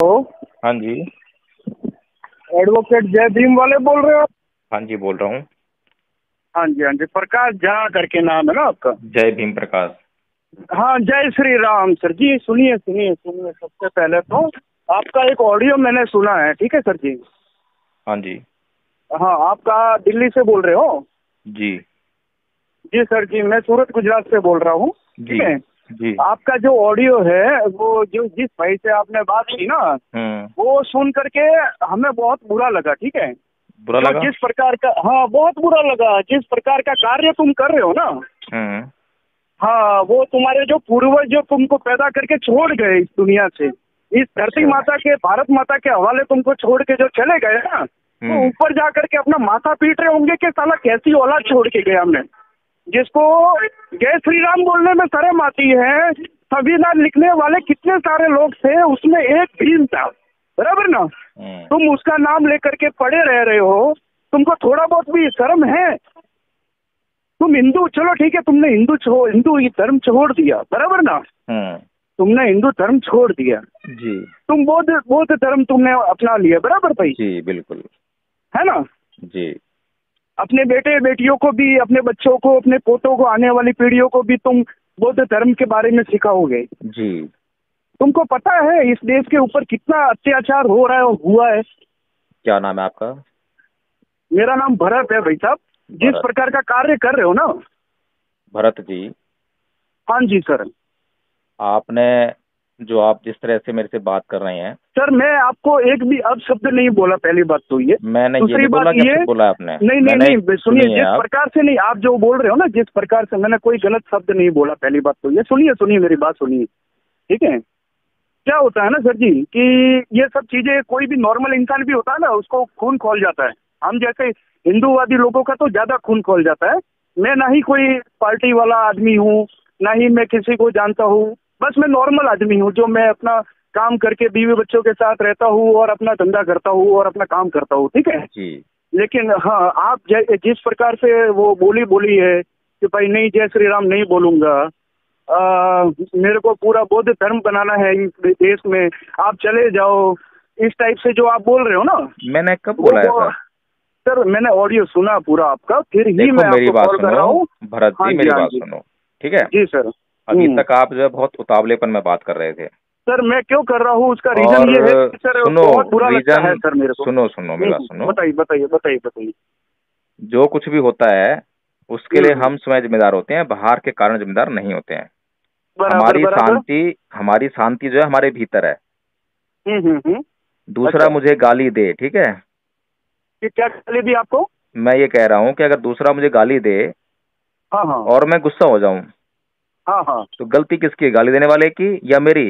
हो। हाँ जी। एडवोकेट जय भीम वाले बोल रहे हो? हाँ जी, बोल रहा हूँ। हाँ जी, हाँ जी। प्रकाश झा करके नाम है ना आपका? जय भीम प्रकाश। हाँ, जय श्री राम सर जी। सुनिए सुनिए सुनिए, सबसे पहले तो आपका एक ऑडियो मैंने सुना है, ठीक है सर जी। हाँ जी। हाँ, आपका दिल्ली से बोल रहे हो? जी जी सर जी, मैं सूरत गुजरात से बोल रहा हूँ, जी ठीक है। जी। आपका जो ऑडियो है वो जो जिस भाई से आपने बात की ना, वो सुन करके हमें बहुत बुरा लगा, ठीक है। बुरा जो लगा। जिस प्रकार का, हाँ बहुत बुरा लगा, जिस प्रकार का कार्य तुम कर रहे हो ना, हम्म। हाँ वो तुम्हारे जो पूर्वज जो तुमको पैदा करके छोड़ गए इस दुनिया से, इस धरती अच्छा। माता के, भारत माता के हवाले तुमको छोड़ के जो चले गए ना, तो ऊपर जा करके अपना माथा पीट रहे होंगे कि साला कैसी औलाद छोड़ के गया हमने, जिसको जय श्री राम बोलने में शर्म आती है। संविधान लिखने वाले कितने सारे लोग थे, उसमें एक भीम था, बराबर ना। तुम उसका नाम लेकर के पड़े रह रहे हो, तुमको थोड़ा बहुत भी शर्म है? तुम हिंदू, चलो ठीक है, तुमने हिंदू ये धर्म छोड़ दिया, बराबर ना। तुमने हिंदू धर्म छोड़ दिया जी तुम बौद्ध धर्म तुमने अपना लिया, बराबर भाई, जी बिल्कुल। है ना। जी। अपने बेटे बेटियों को भी, अपने बच्चों को, अपने पोतों को, आने वाली पीढ़ियों को भी तुम बौद्ध धर्म के बारे में सिखाओगे। जी। तुमको पता है इस देश के ऊपर कितना अत्याचार हो रहा है और हुआ है? क्या नाम है आपका? मेरा नाम भरत है भाई साहब। जिस प्रकार का कार्य कर रहे हो ना। भरत जी। हाँ जी सर। आपने जो आप जिस तरह से मेरे से बात कर रहे हैं। सर मैं आपको एक भी अपशब्द नहीं बोला, पहली बात तो ये। मैंने ये दूसरी नहीं बात बोला कि ये, अपशब्द बोला आपने। नहीं नहीं नहीं, सुनिए, जिस आप। प्रकार से नहीं, आप जो बोल रहे हो ना, जिस प्रकार से, मैंने कोई गलत शब्द नहीं बोला, पहली बात तो ये। सुनिए सुनिए, मेरी बात सुनिए, ठीक है। क्या होता है ना सर जी कि ये सब चीजें, कोई भी नॉर्मल इंसान भी होता है ना, उसको खून खौल जाता है। हम जैसे हिंदूवादी लोगों का तो ज्यादा खून खौल जाता है। मैं ना ही कोई पार्टी वाला आदमी हूँ, ना ही मैं किसी को जानता हूँ, बस मैं नॉर्मल आदमी हूँ, जो मैं अपना काम करके बीवी बच्चों के साथ रहता हूँ और अपना धंधा करता हूँ और अपना काम करता हूँ, ठीक है जी। लेकिन हाँ, आप जिस प्रकार से वो बोली है कि भाई नहीं, जय श्री राम नहीं बोलूंगा, मेरे को पूरा बौद्ध धर्म बनाना है इस देश में, आप चले जाओ, इस टाइप से जो आप बोल रहे हो ना। मैंने कब बोला है सर मैंने ऑडियो सुना पूरा आपका, फिर ही मैं मेरी आपको बात कॉल कर रहा हूँ। भरत हाँ जी, जी, मेरी हाँ बात जी। सुनो, ठीक है। जी सर। अभी तक आप जो है बहुत उतावलेपन में बात कर रहे थे। सर मैं क्यों कर रहा हूँ, उसका रीजन ये है कि सर सुनो, बहुत बुरा लगता है सर मेरे को। सुनो सुनो मेरी बात सुनो। बताइए बताइए बताइए बताइए। जो कुछ भी होता है उसके लिए हम स्वयं जिम्मेदार होते हैं, बाहर के कारण जिम्मेदार नहीं होते हैं। बराबर बराबर। हमारी शांति जो है हमारे भीतर है। दूसरा अच्छा। मुझे गाली दे, ठीक है। कि क्या गाली दी आपको? मैं ये कह रहा हूँ कि अगर दूसरा मुझे गाली दे, हाँ हाँ, और मैं गुस्सा हो जाऊं, हाँ हाँ, तो गलती किसकी है, गाली देने वाले की या मेरी?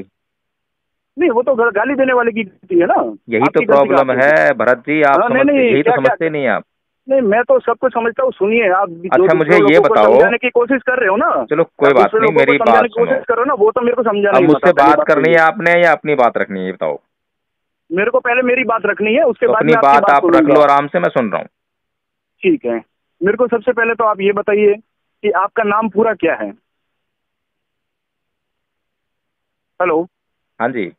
नहीं वो तो गाली देने वाले की गलती है ना। यही तो प्रॉब्लम है भरत जी, आप समझते, यही तो समझते नहीं आप। नहीं, मैं तो सब कुछ समझता हूँ। सुनिए, आप जो अच्छा, मुझे दूसरे ये लोगों को बताओ। समझाने की कोशिश कर रहे हो ना, चलो कोई बात नहीं, मेरी बात सुनो। कोशिश करो ना, वो तो मेरे को समझाना अब ही मत मुझसे आता, पहली बात तो करनी ये। है आपने या अपनी बात रखनी है, ये बताओ। मेरे को पहले मेरी बात रखनी है, उसके तो बाद अपनी मैं आपकी बात बात आप रख सुनूंगा। लो आराम से, मैं सुन रहा हूँ। ठीक है, मेरे को सबसे पहले तो आप ये बताइए कि आपका नाम पूरा क्या है? हेलो। हाँ जी।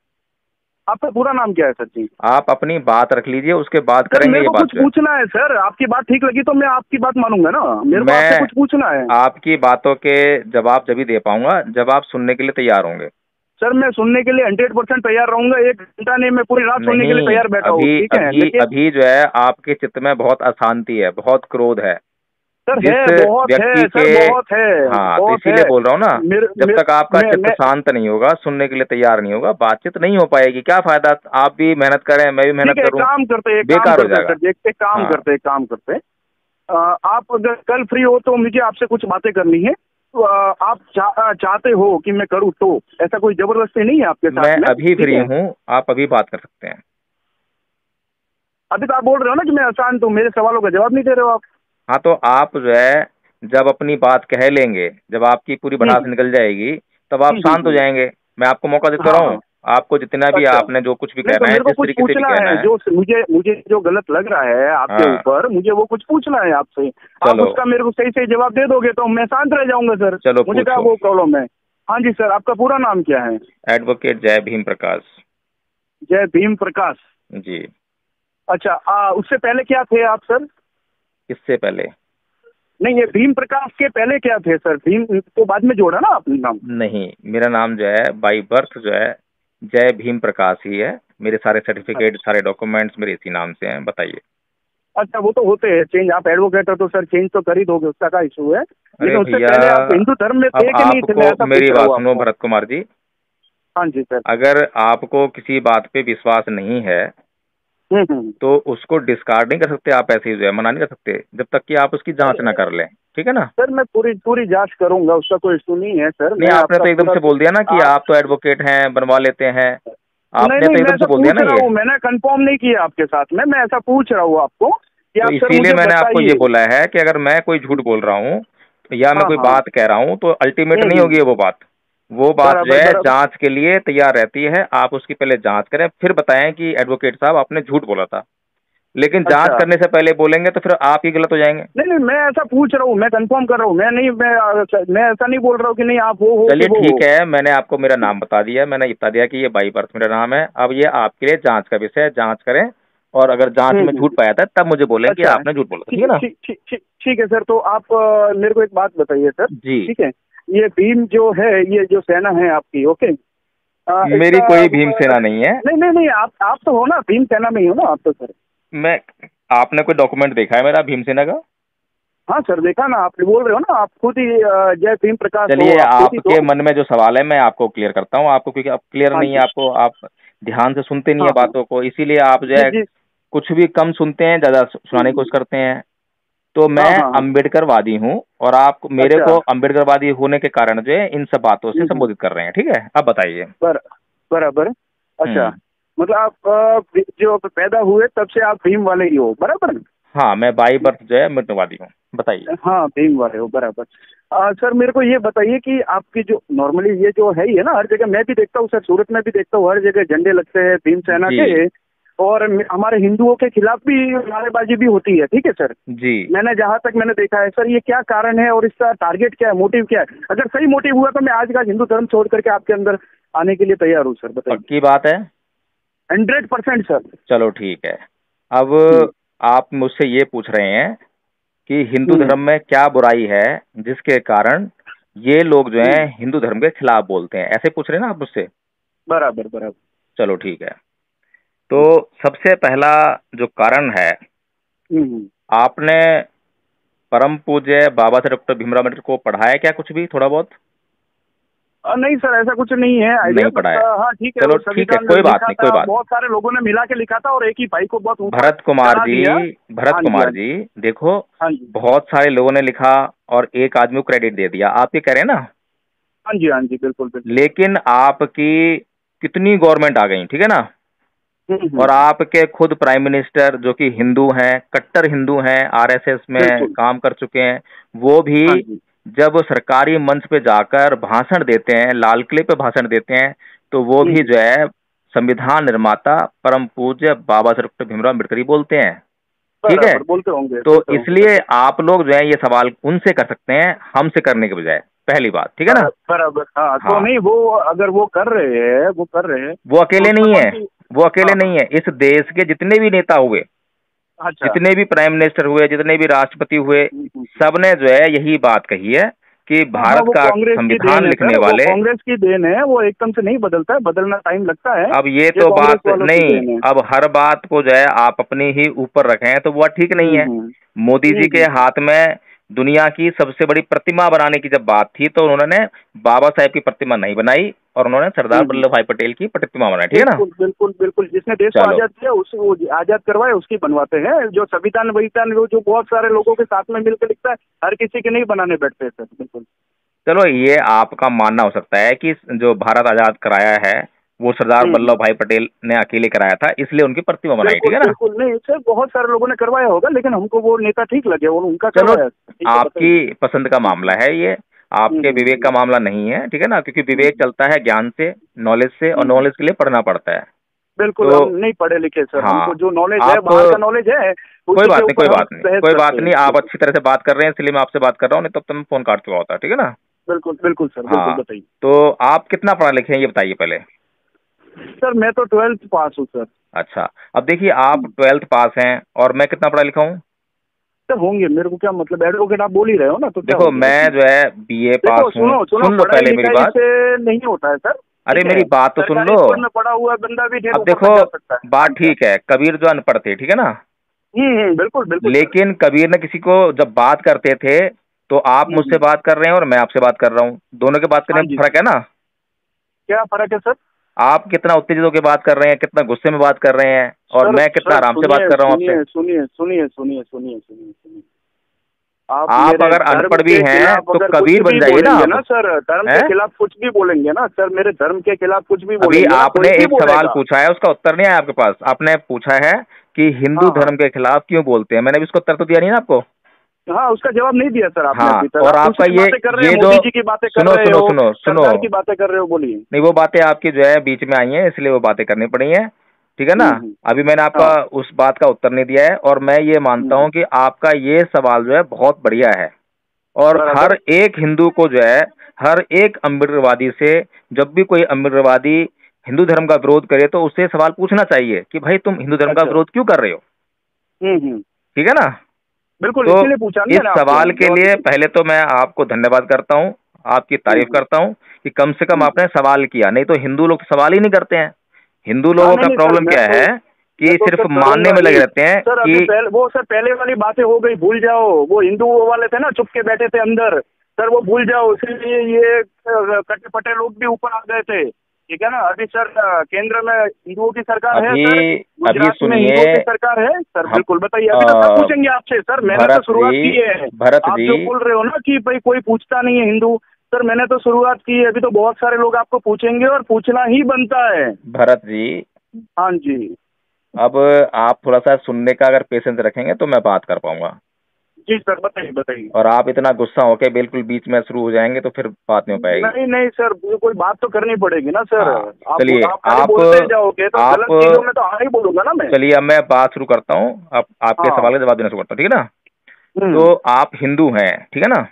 आपका पूरा नाम क्या है सर जी? आप अपनी बात रख लीजिए, उसके बाद सर करेंगे मेरे ये को बात कुछ जो है। पूछना है सर, आपकी बात ठीक लगी तो मैं आपकी बात मानूंगा ना, मेरे को मैं आपसे कुछ पूछना है। आपकी बातों के जवाब जब ही दे पाऊंगा जब आप सुनने के लिए तैयार होंगे। सर मैं सुनने के लिए 100% तैयार रहूंगा, 1 घंटा नहीं, मैं पूरी रात सुनने के लिए नहीं, तैयार बैठा हूँ, अभी ठीक है, अभी लेकिन अभी जो है आपके चित्त में बहुत अशांति है, बहुत क्रोध है। सर जिस है, बहुत है व्यक्ति सर, के, बहुत है, हाँ, तो बहुत है। इसीलिए बोल रहा हूँ ना, मेरे जब तक आपका चित्त मैं शांत नहीं होगा, सुनने के लिए तैयार नहीं होगा, बातचीत नहीं हो पाएगी। क्या फायदा, आप भी मेहनत करें, मैं भी मेहनत ठीक है, एक करूं, काम करते, एक काम बेकार हो करते जाएगा। सर, एक काम हाँ। करते, एक काम करते। आप अगर कल फ्री हो तो मुझे आपसे कुछ बातें करनी है, तो आप चाहते हो कि मैं करूँ तो, ऐसा कोई जबरदस्ती नहीं है आपके साथ मैं में, अभी ठीक फ्री है। हूँ, आप अभी बात कर सकते हैं। अभी तो आप बोल रहे हो ना कि मैं अशांत हूँ, मेरे सवालों का जवाब नहीं दे रहे हो आप। हाँ, तो आप जो है जब अपनी बात कह लेंगे, जब आपकी पूरी भड़ास हम्म निकल जाएगी, तब आप शांत हो हम्म। जाएंगे। मैं आपको मौका देता हाँ रहा हाँ। हूँ, आपको जितना भी अच्छा, आपने जो कुछ भी नहीं तो कहना है, मेरे को जिस कुछ तरीके से भी पूछना कहना है, है। जो मुझे मुझे जो गलत लग रहा है आपके हाँ, ऊपर, मुझे वो कुछ पूछना है आपसे। आप चलो उसका मेरे को सही सही जवाब दे दोगे तो मैं शांत रह जाऊंगा सर, चलो मुझे क्या पूछो। वो प्रॉब्लम है। हाँ जी सर, आपका पूरा नाम क्या है? एडवोकेट जय भीम प्रकाश। जय भीम प्रकाश। जी। अच्छा, उससे पहले क्या थे आप सर? इससे पहले नहीं, ये भीम प्रकाश के पहले क्या थे सर? भीम तो बाद में जोड़ा ना आपने नाम? नहीं, मेरा नाम जो है बाई बर्थ जो है जय भीम प्रकाश ही है। मेरे सारे सर्टिफिकेट, सारे डॉक्यूमेंट्स मेरे इसी नाम से हैं। बताइए। अच्छा, वो तो होते हैं चेंज, आप एडवोकेट हो तो सर चेंज तो कर ही दोगे, उसका क्या इशू है? अरे लेकिन उससे भैया, पहले आप हिंदू धर्म में थे अब कि नहीं थे, मैं ऐसा आपको मेरी पूछ रहा बात हूँ सुनो आपको। भरत कुमार जी। हाँ जी सर। अगर आपको किसी बात पे विश्वास नहीं है हम्म। तो उसको डिस्कार्ड नहीं कर सकते आप, ऐसे ही जो है मना नहीं कर सकते जब तक कि आप उसकी जांच ना कर लें। ठीक है ना? सर मैं पूरी पूरी जांच करूंगा, उसका कोई इशू नहीं है सर। नहीं, मैं आपने आपका तो एकदम पूरा से बोल दिया ना कि आप आप तो एडवोकेट हैं, बनवा लेते हैं। नहीं आपने नहीं, तो मैं एकदम ऐसा से बोल दिया पूछ ना रहा ये। हूँ, मैंने कंफर्म नहीं किया आपके साथ में, मैं ऐसा पूछ रहा हूँ आपको कि तो आप सर इसीलिए मुझे मैंने आपको ये बताइए। बोला है कि अगर मैं कोई झूठ बोल रहा हूँ या मैं हाँ कोई हाँ। बात कह रहा हूँ तो अल्टीमेट नहीं हम्म। होगी वो बात। वो बात जो बराबर है बराबर। जांच के लिए तैयार रहती है। आप उसकी पहले जांच करें, फिर बताएं कि एडवोकेट साहब आपने झूठ बोला था। लेकिन जांच अच्छा, करने से पहले बोलेंगे तो फिर आप ही गलत हो जाएंगे। नहीं नहीं, मैं ऐसा पूछ रहा हूँ, मैं कंफर्म कर रहा हूँ, मैं ऐसा नहीं बोल रहा हूँ कि नहीं आप वो हो कि चलिए वो हो। ठीक है, मैंने आपको मेरा नाम बता दिया, मैंने बता दिया कि ये बाई बर्थ मेरा नाम है। अब ये आपके लिए जांच का विषय है, जांच करें और अगर जांच में झूठ हम्म। पाया था तब मुझे बोलें कि अच्छा, आपने झूठ बोला था। ठीक ठीक है ना? ठीक ठीक ठीक ठीक है सर। तो आप मेरे को एक बात बताइए सर। जी। ठीक है, ये भीम जो है, ये जो सेना है आपकी, ओके, मेरी इसका कोई भीम सेना नहीं है। नहीं नहीं नहीं, आप तो हो ना, भीम सेना में ही हो ना आप तो सर? मैं आपने कोई डॉक्यूमेंट देखा है मेरा भीमसेना का? हाँ सर, देखा ना, आप बोल रहे हो ना, आप खुद ही जय भीम प्रकाश हो, चलिए, आप खुद ही आपके तो। मन में जो सवाल है मैं आपको क्लियर करता हूँ आपको, क्योंकि अब क्लियर हाँ नहीं है जी। आपको, आप ध्यान से सुनते नहीं है हाँ हाँ। बातों को, इसीलिए आप जो जी है जी। कुछ भी कम सुनते हैं, ज्यादा सुनाने की हम्म। कोशिश करते हैं। तो मैं हाँ हाँ हाँ। अम्बेडकरवादी हूँ और आप मेरे अच्छा। को अम्बेडकरवादी होने के कारण जो है इन सब बातों से हम्म। संबोधित कर रहे हैं। ठीक है, अब बताइए। बर बराबर। अच्छा, हम्म। मतलब आप जो पैदा हुए तब से आप भीम वाले ही हो, बराबर? हाँ, मैं बाई बर्थ जो है अम्बेडकरवादी हूँ। बताइए। हाँ, भीम वाले हो, बराबर। सर मेरे को ये बताइए कि आपकी जो नॉर्मली ये जो है ही है ना, हर जगह मैं भी देखता हूँ सर, सूरत में भी देखता हूँ, हर जगह झंडे लगते हैं भीम सेना जी के। और हमारे हिंदुओं के खिलाफ भी नारेबाजी भी होती है, ठीक है सर? जी। मैंने जहाँ तक मैंने देखा है सर, ये क्या कारण है और इसका टारगेट क्या है, मोटिव क्या है? अगर सही मोटिव हुआ तो मैं आज का हिंदू धर्म छोड़ करके आपके अंदर आने के लिए तैयार हूँ सर, बताइए। पक्की बात है? 100% सर। चलो ठीक है। अब हम्म। आप मुझसे ये पूछ रहे हैं कि हिंदू हम्म। धर्म में क्या बुराई है जिसके कारण ये लोग जो हैं हम्म। हिंदू धर्म के खिलाफ बोलते हैं, ऐसे पूछ रहे हैं ना आप मुझसे? बराबर बराबर। चलो ठीक है। तो हम्म। सबसे पहला जो कारण है, हम्म। आपने परम पूज्य बाबा साहेब डॉक्टर भीमराव अम्बेडकर को पढ़ा है क्या कुछ भी, थोड़ा बहुत? नहीं सर, ऐसा कुछ नहीं है आइडिया, नहीं पढ़ा बट है? हाँ ठीक है, चलो वो ठीक है, संविधान कोई बात लिखा नहीं, कोई था, बात बहुत सारे लोगों ने मिला के लिखा था और एक ही भाई को बहुत ऊपर भरत कुमार चढ़ा जी, दिया। भरत हाँ जी, कुमार हाँ जी। जी, देखो, हाँ जी। बहुत सारे लोगों ने लिखा और एक आदमी को क्रेडिट दे दिया, आप ये कह रहे हैं ना? हाँ जी, हाँ जी, बिल्कुल बिल्कुल। लेकिन आपकी कितनी गवर्नमेंट आ गई, ठीक है ना? और हम्म। आपके खुद प्राइम मिनिस्टर जो कि हिंदू हैं, कट्टर हिंदू हैं, आरएसएस में बिल्कुल। काम कर चुके हैं, वो भी हाँ जी। जब सरकारी मंच पे जाकर भाषण देते हैं, लाल किले पे भाषण देते हैं, तो वो भी हम्म। जो है संविधान निर्माता परम पूज्य बाबा साहेब डॉक्टर भीमराव अम्बेडकर ही बोलते हैं। ठीक है? बराबर, तो बोलते होंगे इसलिए सर। आप लोग जो है ये सवाल उनसे कर सकते हैं, हमसे करने के बजाय। पहली बात, ठीक है ना? बराबर, हाँ तो हाँ, नहीं, वो अगर वो कर रहे हैं, वो कर रहे हैं वो तो अकेले उसमें नहीं कौन है, सी? वो अकेले हाँ हाँ। नहीं है। इस देश के जितने भी नेता हुए, अच्छा। जितने भी प्राइम मिनिस्टर हुए, जितने भी राष्ट्रपति हुए, हम्म। सबने जो है यही बात कही है कि हाँ हाँ, भारत वो का कांग्रेस की देन संविधान है लिखने सर, वो वाले। कांग्रेस की देन है, वो एकदम से नहीं बदलता है, बदलना टाइम लगता है। अब ये ये तो कांग्रेस बात वालों की नहीं, देन है। अब हर बात को जो है आप अपने ही ऊपर रखें तो वो ठीक नहीं है। हम्म। मोदी जी के हम्म। हाथ में दुनिया की सबसे बड़ी प्रतिमा बनाने की जब बात थी तो उन्होंने बाबा साहेब की प्रतिमा नहीं बनाई और उन्होंने सरदार हम्म। वल्लभ भाई पटेल की प्रतिमा बनाई। ठीक है ना? बिल्कुल बिल्कुल बिल्कुल, जिसने देश को चलो, आजाद किया उस वो आजाद करवाए उसकी बनवाते हैं। जो संविधान वविधान वो जो बहुत सारे लोगों के साथ में मिलकर लिखता है, हर किसी के नहीं बनाने बैठते सर, बिल्कुल। चलो ये आपका मानना हो सकता है कि जो भारत आजाद कराया है वो सरदार हम्म। वल्लभ भाई पटेल ने अकेले कराया था, इसलिए उनकी प्रतिमा बनाई। ठीक बिल्कुल है ना? बिल्कुल, नहीं सर, बहुत सारे लोगों ने करवाया होगा, लेकिन हमको वो नेता ठीक लगे, वो उनका चलो, करवाया, ठीक है, आपकी बताइए। पसंद का मामला है ये, आपके विवेक का मामला नहीं है। ठीक है ना? क्योंकि विवेक हम्म। चलता है ज्ञान से, नॉलेज से, और हम्म। नॉलेज के लिए पढ़ना पड़ता है। बिल्कुल, तो हम नहीं पढ़े लिखे सर, हाँ, हमको जो नॉलेज है आप बाहर का नॉलेज है, कोई उसी बात के नहीं, कोई ऊपर हम बात नहीं, बहस कोई बात करते हैं, नहीं, आप बिल्कुल। अच्छी तरह से बात कर रहे हैं इसलिए मैं आपसे बात कर रहा हूँ, नहीं तब तो मैं फोन काट चुका होता। ठीक है ना? बिल्कुल बिल्कुल सर, बिल्कुल हाँ, बताइए। तो आप कितना पढ़ा लिखे हैं ये बताइए पहले। सर मैं तो 12th पास हूँ सर। अच्छा, अब देखिए आप 12th पास हैं और मैं कितना पढ़ा लिखा हूँ? सर होंगे, मेरे को क्या मतलब, एडवोकेट आप बोल ही रहे हो ना, तो क्या देखो हो गया मैं इसमें? जो है बीए पास देखो हूँ। सुनो सुनो, सुन लो पढ़ाई पहले मेरी लिखाई बात। से नहीं होता है सर। अरे ठीक है, मेरी बात तो सुन सरकारी लो। स्कूल में पढ़ा हुआ बंदा भी ढेर अब ऊपर देखो तक जा सकता है। हाँ बात सर। ठीक है, कबीर जो अनपढ़ थे, ठीक है ना, बिल्कुल बिल्कुल सर। लेकिन कबीर ने किसी को जब बात करते थे तो आप मुझसे हम्म। बात कर रहे हैं और मैं आपसे बात कर रहा हूँ, दोनों के बात करने हाँ में जी फर्क सर। है ना। क्या फर्क है सर? आप कितना उत्तेजित होकर बात कर रहे हैं, कितना गुस्से में बात कर रहे हैं, और सर मैं कितना सर आराम से बात सुनिए कर रहा हूँ आपसे। सुनिए सुनिए सुनिए सुनिए सुनिए सुनिए सुनिए, आप आप मेरे अगर धर्म अनपढ़ भी के हैं खिलाफ तो अगर कुछ कबीर बन भी जाइए ना बोलेंगे आप। ना सर, धर्म के हैं? खिलाफ कुछ भी बोलेंगे ना सर, मेरे धर्म के खिलाफ कुछ भी अभी बोलेंगे ना, आपने कोई भी एक सवाल बोलेगा। पूछा है, उसका उत्तर नहीं आया आपके पास। आपने पूछा है कि हिंदू हाँ हाँ धर्म के खिलाफ क्यों बोलते हैं, मैंने भी उसका उत्तर तो दिया नहीं ना आपको। हाँ, उसका जवाब नहीं दिया सर आपने हाँ, अभी तक। और आप आपका दूसरी बातें कर रहे ये हैं, जो, मोदी जी की बातें कर सुनो रहे सुनो हो, सुनो सुनो, सरकार की बातें कर रहे हो, बोलिए। नहीं वो बातें आपकी जो है बीच में आई हैं इसलिए वो बातें करनी पड़ी हैं, ठीक है ना। हम्म। अभी मैंने आपका हाँ। उस बात का उत्तर नहीं दिया है, और मैं ये मानता हम्म। हूं कि आपका ये सवाल जो है बहुत बढ़िया है, और सर हर अगर एक हिंदू को जो है, हर एक अम्बेडकरवादी से, जब भी कोई अम्बेडकरवादी हिंदू धर्म का विरोध करे तो उससे सवाल पूछना चाहिए कि भाई तुम हिंदू धर्म का अच्छा। विरोध क्यों कर रहे हो, हम्म। ठीक है ना। बिल्कुल, तो इसीलिए पूछा ना इस मैंने आपको सवाल के जवाब लिए इसी। पहले तो मैं आपको धन्यवाद करता हूँ, आपकी तारीफ हम्म। करता हूँ कि कम से कम हम्म। आपने सवाल किया, नहीं तो हिंदू लोग तो सवाल ही नहीं करते हैं। हिंदू हाँ लोगों नहीं का नहीं सर, प्रॉब्लम क्या है कि मैं तो सिर्फ सर मानने करूंगा में लगे ही रहते हैं सर। अभी कि पहले वो सर, पहले वाली बातें हो गई, भूल जाओ। वो हिंदू वो वाले थे ना, चुप के बैठे थे अंदर, सर वो भूल जाओ। इसीलिए ये कटे फटे लोग भी ऊपर आ गए थे, ठीक है ना। अभी सर केंद्र में हिंदुओं की सरकार है अभी सर, अभी गुजरात में सुनिए। हिंदुओं की सरकार है सर। हम बिल्कुल बताइए, अभी तो सब पूछेंगे आपसे सर। मैंने तो भरत शुरुआत जी, की है। भरत आप जी, जो बोल रहे हो ना कि भाई कोई पूछता नहीं है हिंदू, सर मैंने तो शुरुआत की है। अभी तो बहुत सारे लोग आपको पूछेंगे और पूछना ही बनता है। भरत जी, हाँ जी। अब आप थोड़ा सा सुनने का अगर पेशेंस रखेंगे तो मैं बात कर पाऊंगा, जी सर, बताइए बताइए। और आप इतना गुस्सा होके बिल्कुल बीच में शुरू हो जाएंगे तो फिर बात नहीं हो पाएगी। नहीं नहीं सर, कोई बात तो करनी पड़ेगी ना सर। हाँ, चलिए आप खाली आप बोलते ही जाओगे तो आप गलत चीजों में तो हाँ ही बोलूंगा ना मैं। चलिए अब मैं बात शुरू करता हूँ, अब आपके हाँ। सवाल का जवाब देना शुरू करता हूँ, ठीक है ना। हम्म। तो आप हिंदू हैं, ठीक है ना।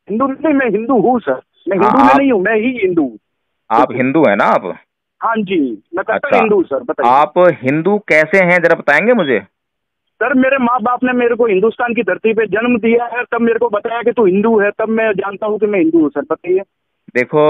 हिंदू नहीं, मैं हिंदू हूँ सर। मैं हाँ हिंदू में आप नहीं हूँ, मैं ही हिंदू हूँ। आप बिल्कुल। हिंदू हैं ना आप। हाँ जी, मैं कट्टर अच्छा, हिंदू सर, बताइए। आप हिंदू कैसे हैं जरा बताएंगे मुझे। सर मेरे माँ बाप ने मेरे को हिंदुस्तान की धरती पे जन्म दिया है, तब मेरे को बताया कि तू हिंदू है, तब मैं जानता हूँ कि मैं हिंदू हूँ सर, बताइए। देखो,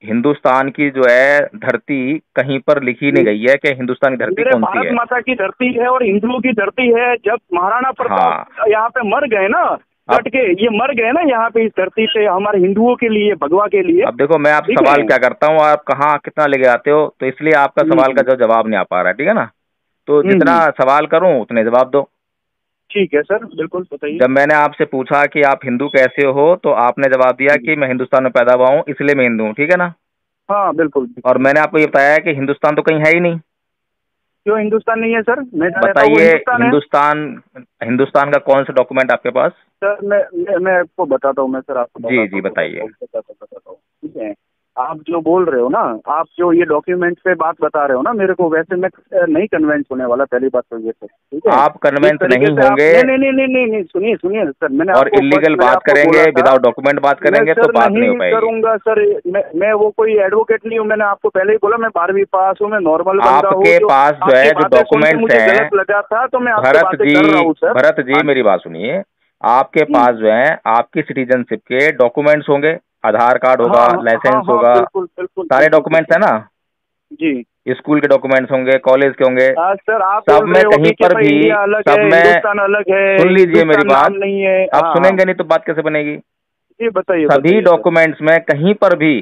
हिंदुस्तान की जो है धरती कहीं पर लिखी नहीं गई है कि हिंदुस्तान की धरती मेरे कौन सी भारत है। माता की धरती है और हिंदुओं की धरती है। जब महाराणा हाँ, प्रताप यहाँ पे मर गए ना, अब कट के ये मर गए ना यहाँ पे इस धरती पे, हमारे हिंदुओं के लिए, भगवा के लिए। अब देखो मैं आपसे ठीक है। सवाल क्या करता हूँ, आप कहाँ कितना लेके आते हो, तो इसलिए आपका सवाल का हम्म। जो जवाब नहीं आ पा रहा है, ठीक है ना। तो जितना हम्म। सवाल करूँ उतने जवाब दो। ठीक है सर, बिल्कुल बताइए। जब मैंने आपसे पूछा कि आप हिंदू कैसे हो तो आपने जवाब दिया हम्म। कि मैं हिंदुस्तान में पैदा हुआ हूँ इसलिए मैं हिंदू हूँ, ठीक है ना। हाँ बिल्कुल और बिल्कुल। मैंने आपको ये बताया कि हिंदुस्तान तो कहीं है ही नहीं। क्यों हिंदुस्तान नहीं है सर? मैं जहाँ रहता हूँ वो बताइए, हिंदुस्तान है। हिंदुस्तान हिंदुस्तान का कौन सा डॉक्यूमेंट आपके पास। सर मैं आपको बताता हूँ, मैं सर आपको जी बताता जी हूँ बताता बताइए। हूँ बताता हूँ, ठीक है। आप जो बोल रहे हो ना, आप जो ये डॉक्यूमेंट पे बात बता रहे हो ना मेरे को, वैसे मैं नहीं कन्वेंस होने वाला, पहली बात तो ये सर, ठीक है। आप जिस कन्वेंस तरीके नहीं से आप होंगे नहीं नहीं नहीं नहीं नहीं नहीं, सुनिए सुनिए सर, मैंने और आपको फर्स्ट इलीगल मैंने बात आपको करेंगे, बोला था। विदाउट डॉक्यूमेंट बात मैं करेंगे तो सर बात नहीं हो नहीं पाएगी। करूंगा सर। मैं वो कोई एडवोकेट नहीं हूँ। मैंने आपको पहले ही बोला मैं 12वीं पास हूँ, मैं नॉर्मल बंदा हूँ। आपके जो पास जो आपकी है जो बातें सुन के डॉक्यूमेंट्स मुझे हैं, गलत लगा था तो मैं आपसे भरत बातें जी, कर रहा हूँ सर। भरत जी हाँ मेरी जी। बात सुनिए। आपके हम्म। पास जो है आपकी सिटीजनशिप के डॉक्यूमेंट्स होंगे, आधार कार्ड हाँ होगा, हाँ हाँ लाइसेंस हाँ, होगा, बिल्कुल बिल्कुल सारे बिल्कुल डॉक्यूमेंट्स बिल्कुल। है ना। जी। स्कूल के डॉक्यूमेंट्स होंगे, कॉलेज के होंगे, आज सर आप सब बोल में रहे हो कहीं अभी कि पर भाई भी, इंडिया अलग सब है, में, हिंदुस्तान अलग है, सुन लीजिए मेरी हिंदुस्तान नाम बात। नहीं है। आप हाँ हाँ। सुनेंगे नहीं तो बात कैसे बनेगी। जी बताइए सभी बताइए सर। डॉक्यूमेंट्स में कहीं पर भी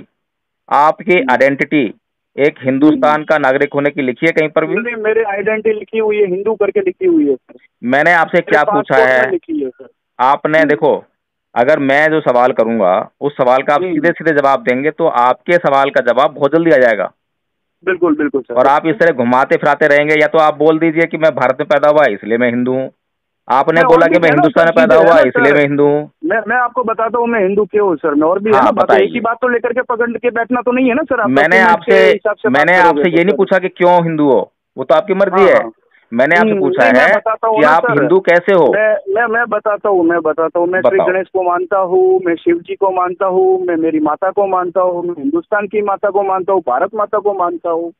आपकी हम्म। आइडेंटिटी एक हम्म। हिंदुस्तान का नागरिक होने की लिखी है कहीं पर भी। नहीं, मेरे आइडेंटिटी लिखी हुई है, हिंदू करके लिखी हुई है सर। मैंने आपसे मेरे क्या पूछा पासपोर्ट है, में लिखी है सर। आपने हम्म। देखो, अगर मैं जो सवाल करूंगा उस सवाल का आप सीधे हम्म। सीधे जवाब देंगे तो आपके सवाल का जवाब बहुत जल्दी आ जाएगा। बिल्कुल बिल्कुल सर, और आप इस बताइए। तरह घुमाते फिराते रहेंगे, या तो आप बोल दीजिए कि मैं भारत में पैदा हुआ इसलिए मैं हिंदू हूँ, आपने मैं और बोला भी कि मैं है ना हिंदुस्तान सर, में पैदा चीजें है हुआ ना इसलिए सर। मैं हिंदू हूँ। मैं आपको बताता हूँ मैं हिंदू क्यों हूँ सर। मैं और भी है हाँ ना बातें, एक ही बताइए। बात तो लेकर के पकड़ के बैठना तो नहीं है ना सर। आप मैंने डॉक्यूमेंट आपसे के हिसाब से बात मैंने करोगे आपसे तो ये नहीं सर। पूछा कि क्यों हिंदू हो, वो तो आपकी मर्जी हाँ है। हाँ। मैंने आपसे पूछा नहीं, मैं है बताता हूँ कि ना आप सर। हिंदू कैसे हो। मैं बताता हूँ, मैं श्री बताओ। गणेश को मानता हूँ, मैं शिव जी को मानता हूँ, मैं मेरी माता को मानता हूँ, मैं हिंदुस्तान की माता को मानता हूँ, भारत माता को मानता हूँ।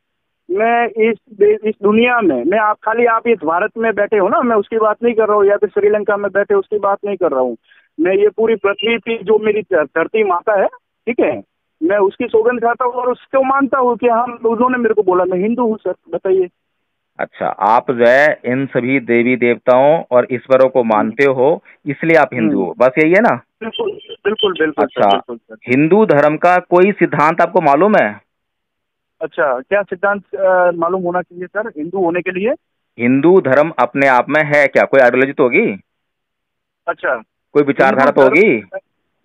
मैं इस दुनिया में, मैं आप खाली आप इस भारत में बैठे हो ना, मैं उसकी बात नहीं कर रहा हूँ, या फिर श्रीलंका में बैठे उसकी बात नहीं कर रहा हूँ। मैं ये पूरी पृथ्वी की जो मेरी धरती माता है, ठीक है, मैं उसकी सौगंध खाता हूँ और उसको मानता हूँ कि हम, उन्होंने मेरे को बोला, मैं हिंदू हूँ सर, बताइए। अच्छा, आप जो है इन सभी देवी देवताओं और ईश्वरों को मानते हो, इसलिए आप हिंदू हो, बस यही है ना? बिल्कुल बिल्कुल बिल्कुल सर, अच्छा, बिल्कुल सर। हिंदू धर्म का कोई सिद्धांत आपको मालूम है? अच्छा, क्या सिद्धांत मालूम होना चाहिए सर हिंदू होने के लिए? हिंदू धर्म अपने आप में है क्या? कोई आइडियोलॉजी तो होगी, अच्छा, कोई हिंदू विचारधारा तो धर्म, होगी?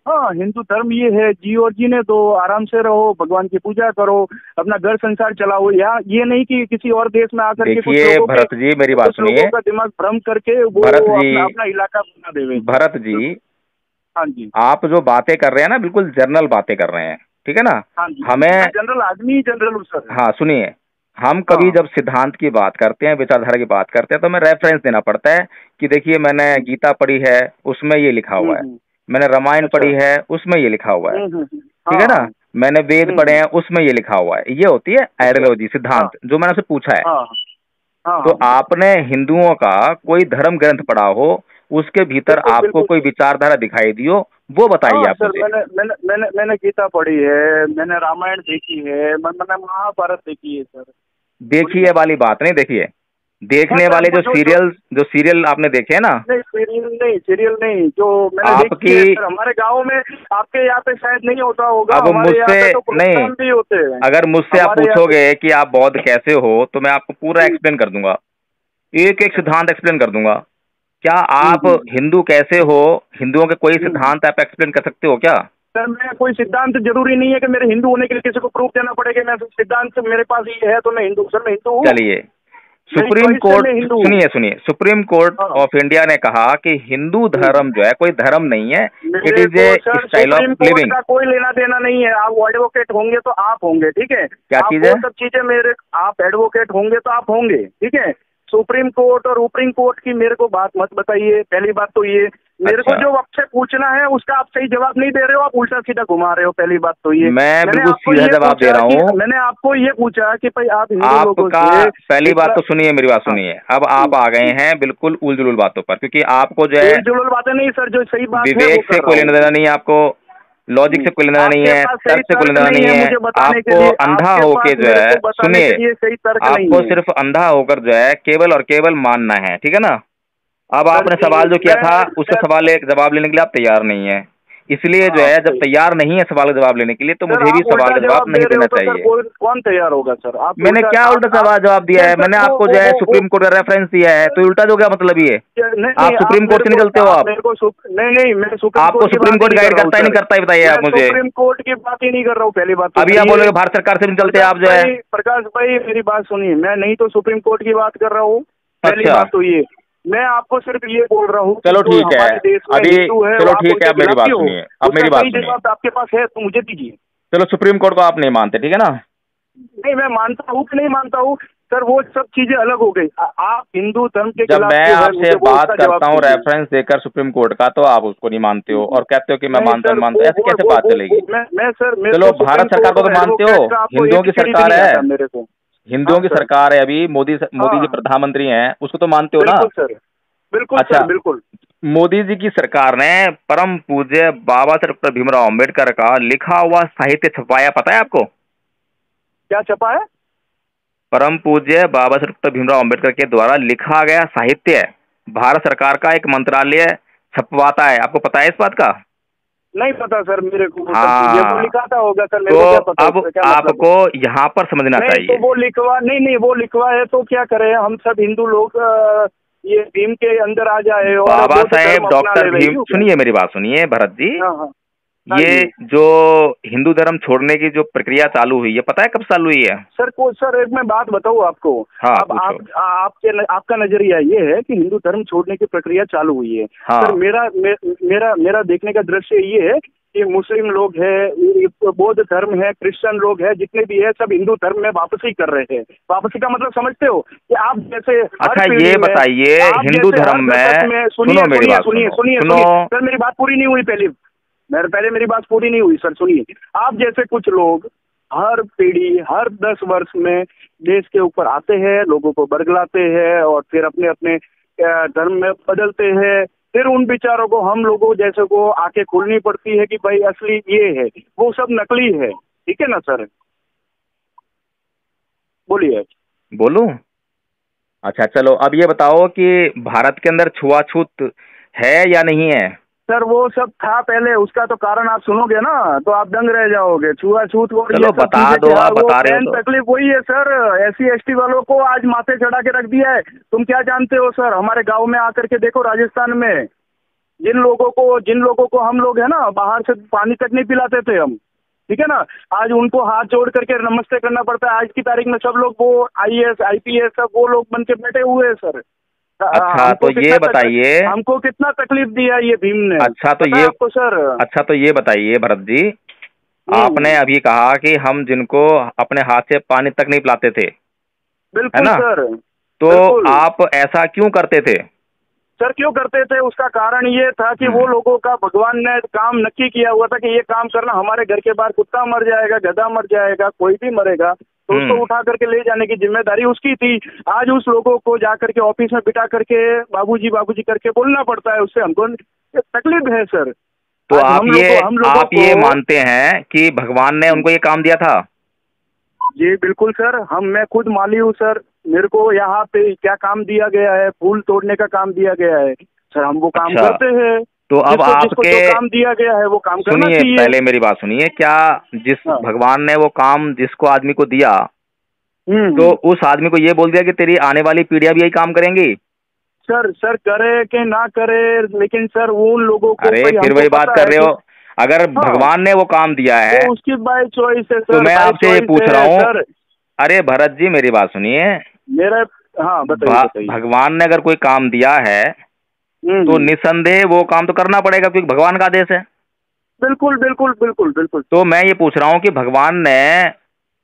हाँ हिंदू धर्म ये है, जियो और जीने दो, आराम से रहो, भगवान की पूजा करो, अपना घर संसार चलाओ। यहाँ ये नहीं कि किसी और देश में आकर के देखिए भरत जी, मेरी बात कुछ लोगों सुनिए। का दिमाग भ्रम करके वो भरत जी, अपना इलाका बना देवे। भरत जी, हाँ जी, आप जो बातें कर रहे हैं ना, बिल्कुल जनरल बातें कर रहे हैं, ठीक है ना? हाँ जी, हमें, मैं जनरल आदमी, जनरल हूँ सर। हाँ सुनिए, हम हाँ, कभी जब सिद्धांत की बात करते हैं, विचारधारा की बात करते हैं, तो हमें रेफरेंस देना पड़ता है कि देखिए मैंने गीता पढ़ी है, उसमें ये लिखा हुआ है, मैंने रामायण अच्छा, पढ़ी है, उसमें ये लिखा हुआ है, ठीक है हाँ, ना? मैंने वेद पढ़े हैं, उसमें ये लिखा हुआ है। ये होती है अच्छा, आइडियोलॉजी, हाँ, सिद्धांत, जो मैंने आपसे पूछा है। हाँ, हाँ, तो हाँ, आपने हिंदुओं का कोई धर्म ग्रंथ पढ़ा हो, उसके भीतर बिल्कुल आपको बिल्कुल कोई सर। विचारधारा दिखाई दियो, वो बताइए हाँ आप सर, मुझे। मैंने गीता पढ़ी है, मैंने रामायण देखी है, मैंने महाभारत देखी है सर। देखिए वाली बात नहीं, देखिए हाँ देखने सर, वाले हमको जो सीरियल आपने देखे हैं ना, नहीं, सीरियल नहीं, जो मैंने देखी आपकी, है सर, हमारे गांव में, आपके यहाँ पे शायद नहीं होता होगा, अब हमारे यहाँ मुझसे पे तो नहीं, प्रोग्राम भी होते हैं। अगर मुझसे आप हमारे यहाँ पे पूछोगे कि आप बौद्ध कैसे हो, तो मैं आपको पूरा एक्सप्लेन कर दूंगा, एक एक सिद्धांत एक्सप्लेन कर दूंगा। क्या आप हम्म। हिंदू कैसे हो, हिंदुओं के कोई हम्म। सिद्धांत आप एक्सप्लेन कर सकते हो क्या? सर, मैं कोई सिद्धांत, जरूरी नहीं है कि मेरे हिंदू होने के लिए किसी को प्रूफ देना पड़ेगा। मैं सिद्धांत मेरे पास ये है तो मैं हिंदू, सर मैं हिंदू हूँ, चलिए, मेरी सुप्रीम चॉइस से कोर्ट, मैं हिंदू हूँ। सुनिए सुनिए, सुप्रीम कोर्ट हाँ। ऑफ इंडिया ने कहा कि हिंदू हम्म। धर्म जो है कोई धर्म नहीं है, इट मेरे इज को a sir style of supreme court living. का कोई लेना देना नहीं है। आप एडवोकेट होंगे तो आप होंगे, ठीक है, क्या आप चीज वो है? सब चीजें मेरे, आप एडवोकेट होंगे तो आप होंगे, ठीक है। सुप्रीम कोर्ट और ऊपरीम कोर्ट की मेरे को बात मत बताइए, पहली बात तो ये। मेरे को अच्छा, जो आपसे पूछना है उसका आप सही जवाब नहीं दे रहे हो, आप उल्टा सीधा घुमा रहे हो, पहली बात तो ये। मैं मैंने बिल्कुल आपको सीधा ये जवाब दे पूछा रहा कि, हूँ। मैंने आपको ये पूछा कि भाई आप हिंदू लोगों आपका, से पहली बात इतना, तो सुनिए, मेरी बात हाँ, सुनिए, अब आप आ गए हैं बिल्कुल उल जुलूल बातों पर, क्योंकि आपको जो है उल जुलूल बातें नहीं सर, जो सही बात है वो विवेक से कर रहा कोई हूँ। लेना देना नहीं है आपको, लॉजिक से कोई लेना देना नहीं आपके है, पास सही तर्क से कोई तर्क लेना देना नहीं नहीं है है। मुझे बताने के आपको लिए, अंधा आपके होके पास जो मेरे है, को बताने सुनिए, के लिए सही तर्क नहीं आपको है। सिर्फ अंधा होकर जो है केवल और केवल मानना है, ठीक है ना? अब सर आपने जी, सवाल जो किया था, उसका मैं सवाल एक जवाब लेने के लिए आप तैयार नहीं है, इसलिए जो हाँ है जब बताइए तैयार नहीं है सवाल का जवाब लेने के लिए, तो सर। मुझे भी आप सवाल उल्टा का जवाब जवाब दे नहीं रहे देना हो तो सर चाहिए। कौन तैयार होगा सर? आप मैंने क्या उल्टा सवाल जवाब दिया है? मैंने आपको जो है सुप्रीम कोर्ट का रेफरेंस दिया है, तो उल्टा जो क्या मतलब ये? नहीं आप नहीं, सुप्रीम कोर्ट से नहीं चलते हो? आप आप, मेरे को नहीं नहीं, मैं सुप्रीम आपको कोर्ट की सुप्रीम बात ही कोर्ट नहीं कर गाइड रहा हूँ करता है नहीं सर। करता है, बताइए मैं आप मुझे। सुप्रीम कोर्ट की बात ही नहीं कर रहा हूँ, पहली बात तो अभी आप सुनिए। बोलोगे भारत सरकार से भी नहीं चलते आप जो है। प्रकाश भाई मेरी बात सुनिए, मैं नहीं तो सुप्रीम कोर्ट की बात कर रहा हूँ, पहली अच्छा, बात तो ये। मैं आपको सिर्फ ये बोल रहा हूँ कि चलो जो ठीक है, हमारे देश में अभी हिंदू है चलो आप ठीक है, उनके अब मेरी खिलाफ बात क्यों हो? सुनिए, अब उसका मेरी बात सही सुनिए। जवाब आपके पास है तो मुझे दीजिए। चलो, सुप्रीम कोर्ट को आप नहीं मानते, ठीक है ना? नहीं, मैं मानता हूँ कि नहीं मानता हूँ सर, वो सब चीजें अलग हो गई। आप हिंदू धर्म के जब खिलाफ मैं क्यों है, आपसे मुझे वो बात उसका जवाब करता हूँ दीजिए। रेफरेंस देकर सुप्रीम कोर्ट का, तो आप उसको नहीं मानते हो और कहते हो कि मैं नहीं मानता सर, हूँ, मानता हूँ। ऐसे कैसे बात चलेगी? मैं सर, मेरे चलो, को सुप्रीम भारत सरकार कोर्ट को और तो मानते हो, एडवोकेट का आपको हिंदुओं एक की सीढ़ी भी सरकार नहीं है, आता मेरे को। हिंदुओं हाँ की सर, सरकार है अभी, मोदी जी हाँ प्रधानमंत्री हैं, उसको तो मानते हो ना? बिल्कुल सर, बिल्कुल अच्छा, सर, बिल्कुल। मोदी जी की सरकार ने परम पूज्य बाबा साहेब डॉक्टर भीमराव अम्बेडकर का लिखा हुआ साहित्य छपवाया, पता है आपको? क्या छपा है? परम पूज्य बाबा साहेब डॉक्टर भीमराव अम्बेडकर के द्वारा लिखा गया साहित्य भारत सरकार का एक मंत्रालय छपवाता है, आपको पता है इस बात का? नहीं पता सर मेरे को, वो सब चीजें वो हाँ, लिखाता होगा सर, मेरे तो को क्या पता अब उसका क्या मतलब है। आपको यहाँ पर समझना नहीं तो चाहिए। वो लिखवा, नहीं नहीं, वो लिखवा है तो क्या करें हम सब हिंदू लोग, ये भीम के अंदर आ जाए और बाबा बौद्ध धर्म साहेब अपना डॉक्टर ले, भीम, यूं क्या? सुनिए मेरी बात सुनिए भरत जी, हाँ हाँ, हाँ ये जी जो हिंदू धर्म छोड़ने की जो प्रक्रिया चालू हुई है, पता है कब चालू हुई है? सर। सर एक मैं बात बताऊँ आपको। हाँ, अब पूछो। आपका नजरिया ये है कि हिंदू धर्म छोड़ने की प्रक्रिया चालू हुई है। हाँ, सर मेरा देखने का दृश्य ये है कि मुस्लिम लोग है, बौद्ध धर्म है, क्रिश्चियन लोग है, जितने भी है सब हिंदू धर्म में वापसी कर रहे हैं। वापसी का मतलब समझते हो कि आप जैसे अच्छा ये बताइए, हिंदू धर्म में, सुनो मेरी बात, सुनिए सर, मेरी बात पूरी नहीं हुई पहले मेरी बात पूरी नहीं हुई सर, सुनिए। आप जैसे कुछ लोग हर पीढ़ी हर 10 वर्ष में देश के ऊपर आते हैं, लोगों को बरगलाते हैं और फिर अपने अपने धर्म में बदलते हैं। फिर उन बेचारों को, हम लोगों जैसे को आंखें खोलनी पड़ती है कि भाई असली ये है, वो सब नकली है। ठीक है ना सर? बोलिए। बोलूं? अच्छा चलो, अब ये बताओ कि भारत के अंदर छुआछूत है या नहीं है? सर वो सब था पहले, उसका तो कारण आप सुनोगे ना तो आप दंग रह जाओगे। छुआछूत वो चलो बता दो, आप बता रहे हो तो। तकलीफ वही है सर। SC ST वालों को आज माथे चढ़ा के रख दिया है। तुम क्या जानते हो सर? हमारे गांव में आकर के देखो, राजस्थान में जिन लोगों को हम लोग है ना बाहर से पानी तक नहीं पिलाते थे हम, ठीक है ना, आज उनको हाथ जोड़ करके नमस्ते करना पड़ता है। आज की तारीख में सब लोग वो IAS IPS सब वो लोग बन के बैठे हुए हैं सर। अच्छा तो ये बताइए, हमको कितना तकलीफ दिया ये भीम ने। अच्छा तो ये आपको सर, अच्छा तो ये बताइए भरत जी, आपने अभी कहा कि हम जिनको अपने हाथ से पानी तक नहीं पिलाते थे, बिल्कुल है ना सर, तो बिल्कुल। आप ऐसा क्यों करते थे? सर क्यों करते थे? उसका कारण ये था कि वो लोगों का भगवान ने काम नक्की किया हुआ था कि ये काम करना, हमारे घर के बाहर कुत्ता मर जाएगा, गधा मर जाएगा, कोई भी मरेगा तो उसको उठा करके ले जाने की जिम्मेदारी उसकी थी। आज उस लोगों को जा करके ऑफिस में बिठा करके बाबूजी करके बोलना पड़ता है, उससे हमको तकलीफ है सर। तो आप ये मानते हैं कि भगवान ने उनको ये काम दिया था? जी बिल्कुल सर, मैं खुद माली हूँ सर। मेरे को यहाँ पे क्या काम दिया गया है? फूल तोड़ने का काम दिया गया है सर, हम वो काम करते हैं। तो अब जिसको जो काम दिया गया है वो काम करना चाहिए। पहले मेरी बात सुनिए, क्या जिस भगवान ने वो काम जिसको आदमी को दिया तो उस आदमी को ये बोल दिया कि तेरी आने वाली पीढ़ियां भी यही काम करेंगी? सर करे कि ना करे, लेकिन सर उन लोगों को, अरे फिर वही बात कर रहे हो। अगर भगवान ने वो काम दिया है तो उसकी बाय चॉइस है सर। तो मैं आपसे ये पूछ रहा हूँ, अरे भरत जी मेरी बात सुनिए, हाँ बताइए। भगवान ने अगर कोई काम दिया है तो निसंदेह वो काम तो करना पड़ेगा क्योंकि भगवान का आदेश है। बिल्कुल बिल्कुल बिल्कुल बिल्कुल। तो मैं ये पूछ रहा हूँ कि भगवान ने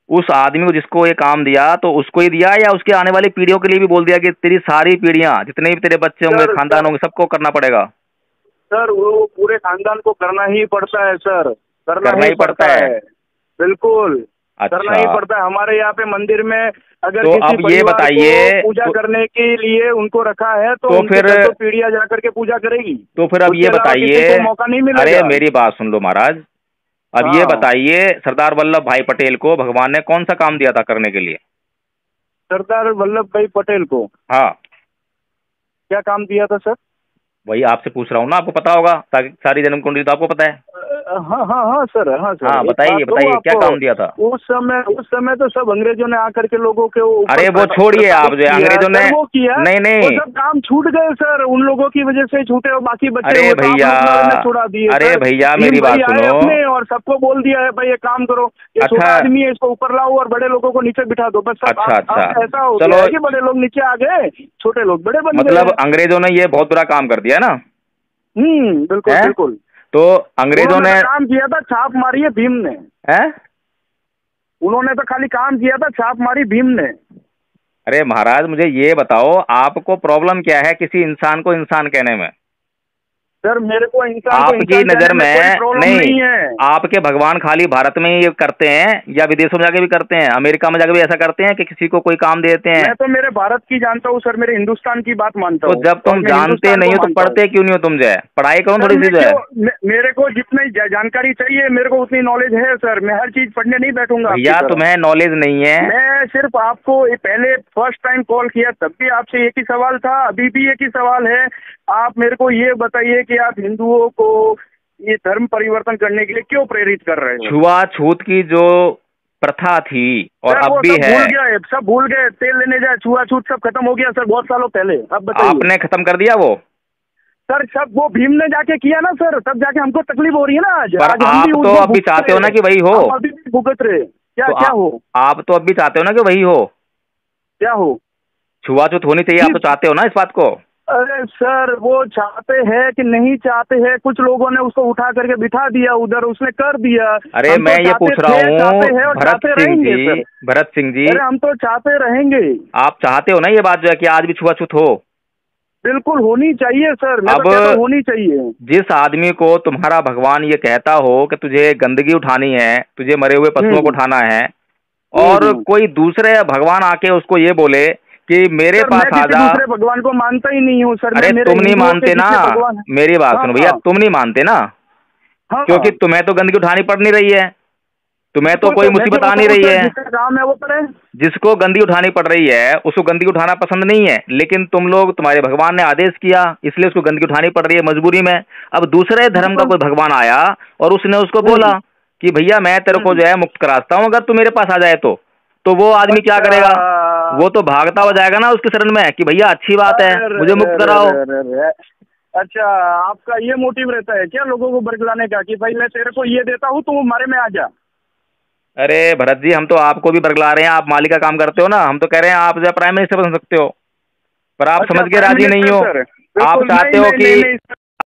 उस आदमी को जिसको ये काम दिया तो उसको ही दिया या उसके आने वाली पीढ़ियों के लिए भी बोल दिया कि तेरी सारी पीढ़ियां, जितने भी तेरे बच्चे होंगे, खानदान होंगे, सबको करना पड़ेगा? सर वो पूरे खानदान को करना ही पड़ता है सर, करना ही पड़ता है। बिल्कुल करना ही पड़ता है। हमारे यहाँ पे मंदिर में अगर किसी अब ये बताइए, पूजा करने के लिए उनको रखा है तो फिर पीढ़ियां जाकर के पूजा करेगी। तो फिर अब ये बताइए, मौका नहीं मिलेगा। अरे मेरी बात सुन लो महाराज, अब ये बताइए सरदार वल्लभ भाई पटेल को भगवान ने कौन सा काम दिया था करने के लिए? सरदार वल्लभ भाई पटेल को? हाँ, क्या काम दिया था सर? वही आपसे पूछ रहा हूँ ना, आपको पता होगा, ताकि सारी जन्म कुंडली तो आपको पता है। हाँ सर, हाँ सर। हाँ बताइए क्या काम दिया था? उस समय तो सब अंग्रेजों ने आकर के लोगों के अरे वो छोड़िए आप, जो अंग्रेजों ने वो किया, नहीं वो सब काम छूट गए सर, उन लोगों की वजह से छूटे और बाकी बच्चे अरे भैया छुड़ा दिए। अरे भैया मेरी बात सुनो, और सबको बोल दिया है भाई ये काम करो, ये छोटा आदमी है इसको ऊपर लाओ और बड़े लोगों को नीचे बिठा दो बस। अच्छा ऐसा हो गया कि बड़े लोग नीचे आ गए, छोटे लोग बड़े बन गए। मतलब अंग्रेजों ने ये बहुत बुरा काम कर दिया ना? बिल्कुल बिल्कुल। तो अंग्रेजों ने काम किया था, छाप मारी है भीम ने। उन्होंने तो खाली काम किया था, छाप मारी भीम ने। अरे महाराज मुझे ये बताओ, आपको प्रॉब्लम क्या है किसी इंसान को इंसान कहने में? सर मेरे को इंसान आपकी नजर में नहीं है। आपके भगवान खाली भारत में ही करते हैं या विदेशों में जाके भी करते हैं? अमेरिका में जाके भी ऐसा करते हैं कि किसी को कोई काम देते हैं? मैं तो मेरे भारत की जानता हूँ सर, मेरे हिंदुस्तान की बात मानता हूँ। तो जब तुम जानते नहीं हो तो पढ़ते क्यों नहीं हो? तुम जो है पढ़ाई करो थोड़ी सी। जो है मेरे को जितनी जानकारी चाहिए मेरे को उतनी नॉलेज है सर, मैं हर चीज पढ़ने नहीं बैठूंगा। भैया तुम्हें नॉलेज नहीं है। मैं सिर्फ आपको पहले फर्स्ट टाइम कॉल किया तब भी आपसे एक ही सवाल था, अभी भी एक ही सवाल है। आप मेरे को ये बताइए कि आप हिंदुओं को ये धर्म परिवर्तन करने के लिए क्यों प्रेरित कर रहे हो? छुआछूत की जो प्रथा थी और अब भी है, भूल गया, सब भूल गए। तेल लेने जाए, छुआछूत सब खत्म हो गया सर बहुत सालों पहले। अब बताइए। आपने खत्म कर दिया वो? सर सब वो भीम ने जाके किया ना सर, तब जाके हमको तकलीफ हो रही है ना आज। पर आप तो अब भी चाहते हो ना कि वही हो? अभी भी भुगत रहे। क्या हो? आप तो अब भी चाहते हो ना कि वही हो? क्या हो? छुआछूत होनी चाहिए, आप तो चाहते हो ना इस बात को? अरे सर वो चाहते हैं कि नहीं चाहते हैं, कुछ लोगों ने उसको उठा करके बिठा दिया उधर, उसने कर दिया। अरे मैं ये पूछ रहा हूँ भरत सिंह जी, अरे हम तो चाहते रहेंगे। आप चाहते हो ना ये बात जो है कि आज भी छुआछूत हो? बिल्कुल होनी चाहिए सर, मैं अब तो कहता हूं होनी चाहिए। जिस आदमी को तुम्हारा भगवान ये कहता हो कि तुझे गंदगी उठानी है, तुझे मरे हुए पशुओं को उठाना है, और कोई दूसरे भगवान आके उसको ये बोले कि मेरे सर, पास मैं आ किसी जा। दूसरे भगवान को मानता ही नहीं हूँ सर। अरे मैं मेरे तुम नहीं हिंदुओं के मानते ना, जितने भगवान हैं। मेरी बात हाँ सुनो भैया, हाँ तुम नहीं मानते ना, हाँ, क्योंकि तुम्हें तो गंदगी उठानी पड़ नहीं रही है, तुम्हें तो बिल्कुल कोई सर, मैं मुसीबत क्यों आ नहीं बताऊं रही सर, है। जिसका काम है वो करे। जिसको गंदगी उठानी पड़ रही है उसको गंदगी उठाना पसंद नहीं है, लेकिन तुम लोग, तुम्हारे भगवान ने आदेश किया इसलिए उसको गंदगी उठानी पड़ रही है मजबूरी में। अब दूसरे धर्म का बिल्कुल। कोई भगवान आया और उसने उसको बोला कि भैया मैं तेरे को जो है मुक्त कराता हूँ, अगर तू मेरे पास आ जाए तो वो आदमी क्या अच्छा। करेगा? वो तो भागता हो जाएगा ना उसकी शरण में कि भैया अच्छी बात है, अरे मुझे मुक्त कराओ। अरे, अच्छा, आपका ये मोटिव रहता है क्या लोगों को बरगलाने का कि भाई मैं तेरे को ये देता हूँ तुम हमारे में आ जा? अरे भरत जी, हम तो आपको भी बरगला रहे हैं, आप माली का काम करते हो ना, हम तो कह रहे हैं आप जो है प्राइम मिनिस्टर बन सकते हो, पर आप अच्छा, समझ के प्राइम राजी नहीं मिनिस्टर हो। सर, आप बिल्कुल चाहते नहीं हो नहीं कि नहीं नहीं